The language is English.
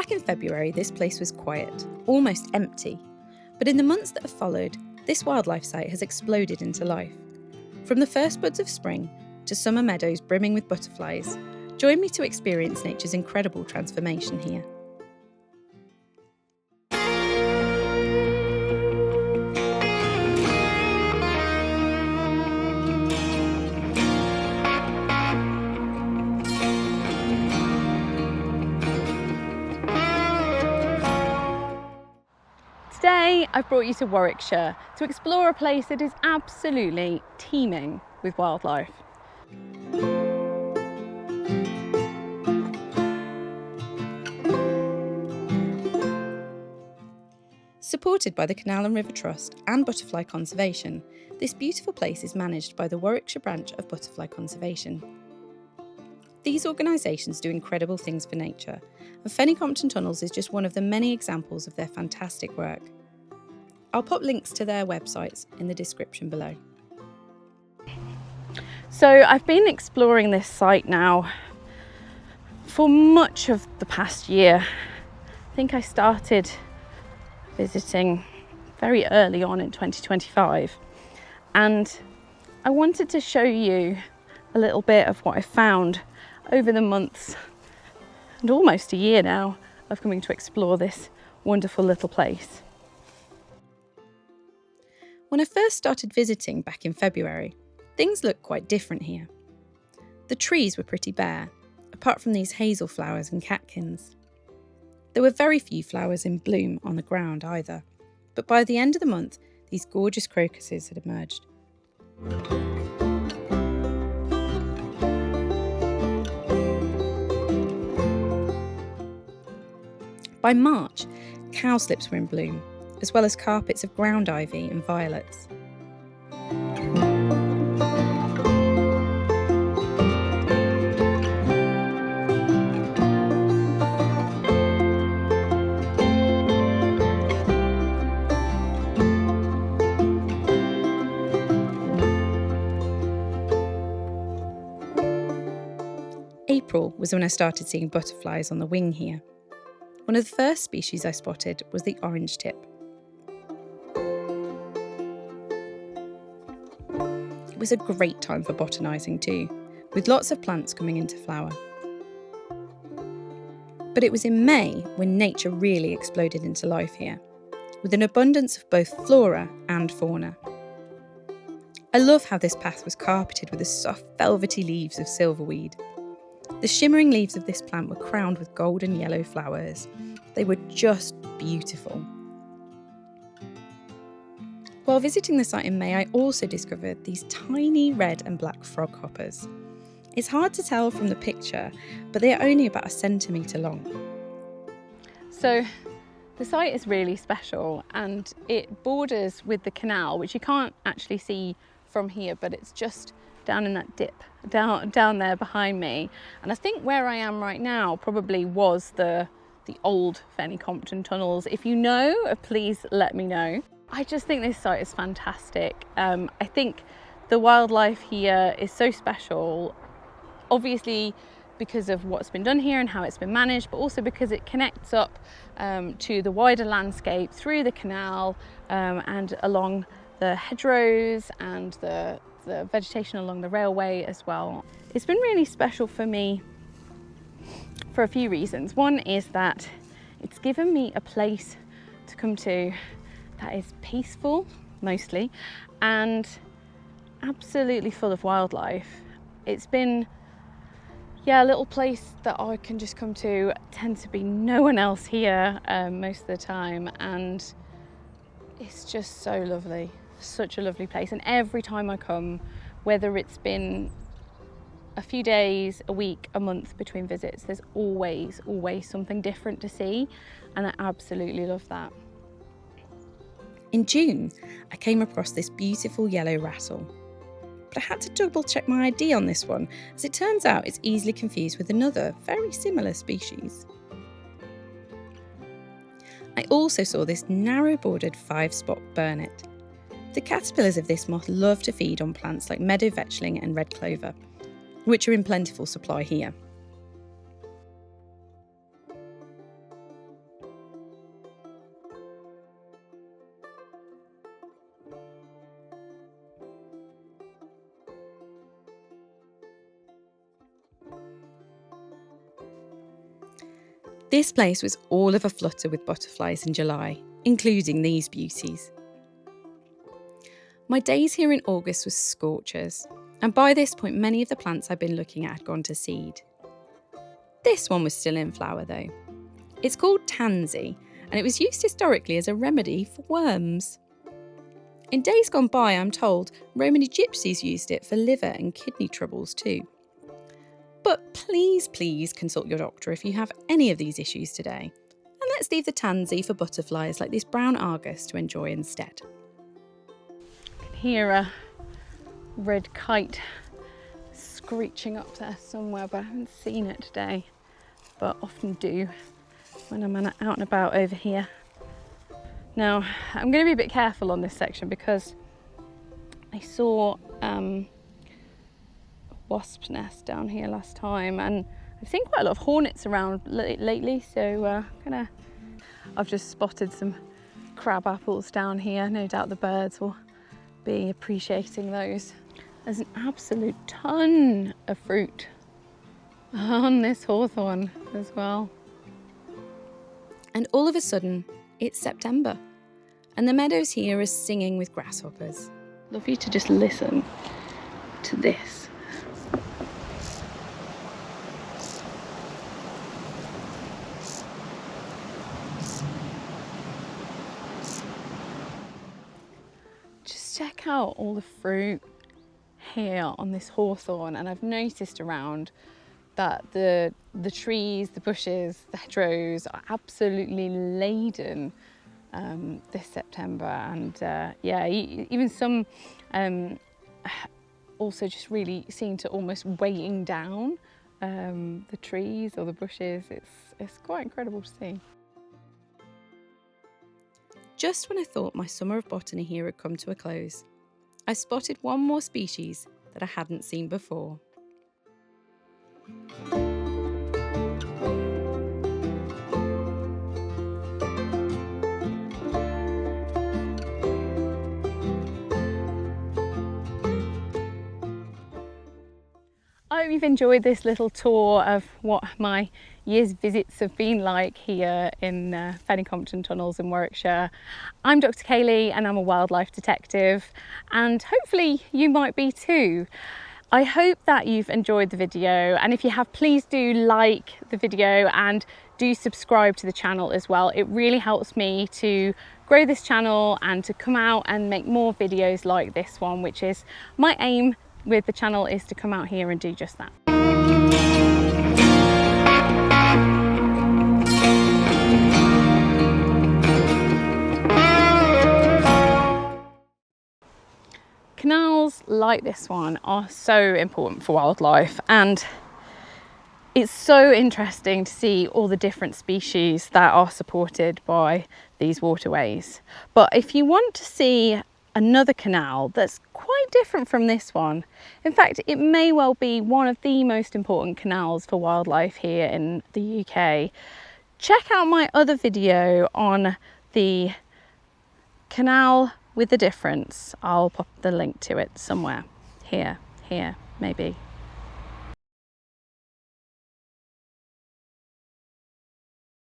Back in February, this place was quiet, almost empty. But in the months that have followed, this wildlife site has exploded into life. From the first buds of spring to summer meadows brimming with butterflies, join me to experience nature's incredible transformation here. Today I've brought you to Warwickshire to explore a place that is absolutely teeming with wildlife. Supported by the Canal and River Trust and Butterfly Conservation, this beautiful place is managed by the Warwickshire branch of Butterfly Conservation. These organisations do incredible things for nature, and Fenny Compton Tunnels is just one of the many examples of their fantastic work. I'll pop links to their websites in the description below. So I've been exploring this site now for much of the past year. I think I started visiting very early on in 2025, and I wanted to show you a little bit of what I found over the months and almost a year now of coming to explore this wonderful little place. When I first started visiting back in February, things looked quite different here. The trees were pretty bare, apart from these hazel flowers and catkins. There were very few flowers in bloom on the ground either, but by the end of the month, these gorgeous crocuses had emerged. By March, cowslips were in bloom, as well as carpets of ground ivy and violets. April was when I started seeing butterflies on the wing here. One of the first species I spotted was the orange tip. It was a great time for botanising too, with lots of plants coming into flower. But it was in May when nature really exploded into life here, with an abundance of both flora and fauna. I love how this path was carpeted with the soft velvety leaves of silverweed. The shimmering leaves of this plant were crowned with golden yellow flowers. They were just beautiful. While visiting the site in May, I also discovered these tiny red and black frog hoppers. It's hard to tell from the picture, but they are only about 1 centimetre long. So the site is really special, and it borders with the canal, which you can't actually see from here, but it's just down in that dip, down there behind me. And I think where I am right now probably was the old Fenny Compton Tunnels. If you know, please let me know. I just think this site is fantastic. I think the wildlife here is so special, obviously because of what's been done here and how it's been managed, but also because it connects up to the wider landscape through the canal and along the hedgerows and the vegetation along the railway as well. It's been really special for me for a few reasons. One is that it's given me a place to come to that is peaceful, mostly, and absolutely full of wildlife. It's been, a little place that I can just come to. Tends to be no one else here most of the time, and it's just so lovely. Such a lovely place, and every time I come, whether it's been a few days, a week, a month between visits, there's always something different to see, and I absolutely love that. In June, I came across this beautiful yellow rattle, but I had to double check my ID on this one, as it turns out it's easily confused with another very similar species. I also saw this narrow-bordered 5-spot burnet. The caterpillars of this moth love to feed on plants like meadow vetchling and red clover, which are in plentiful supply here. This place was all of a flutter with butterflies in July, including these beauties. My days here in August was scorchers, and by this point many of the plants I'd been looking at had gone to seed. This one was still in flower though. It's called tansy, and it was used historically as a remedy for worms. In days gone by, I'm told, Roman Egyptians used it for liver and kidney troubles too. But please consult your doctor if you have any of these issues today. And let's leave the tansy for butterflies like this brown argus to enjoy instead. I can hear a red kite screeching up there somewhere, but I haven't seen it today, but often do when I'm out and about over here. Now, I'm going to be a bit careful on this section because I saw a wasp's nest down here last time, and I've seen quite a lot of hornets around lately, so I've just spotted some crab apples down here. No doubt the birds will be appreciating those. There's an absolute ton of fruit on this hawthorn as well. And all of a sudden, it's September, and the meadows here are singing with grasshoppers. Love you to just listen to this. Just check out all the fruit here on this hawthorn, and I've noticed around that the trees, the bushes, the hedgerows are absolutely laden this September, and yeah, even some also just really seem to almost weighing down the trees or the bushes. It's quite incredible to see. Just when I thought my summer of botany here had come to a close, I spotted one more species that I hadn't seen before. I hope you've enjoyed this little tour of what my year's visits have been like here in Fenny Compton Tunnels in Warwickshire. I'm Dr Kayleigh and I'm a wildlife detective, and hopefully you might be too. I hope that you've enjoyed the video, and if you have, please do like the video and do subscribe to the channel as well. It really helps me to grow this channel and to come out and make more videos like this one, which is my aim with the channel, is to come out here and do just that. Canals like this one are so important for wildlife, and it's so interesting to see all the different species that are supported by these waterways. But if you want to see another canal that's quite different from this one, in fact it may well be one of the most important canals for wildlife here in the UK, check out my other video on the canal with the difference. I'll pop the link to it somewhere here, maybe.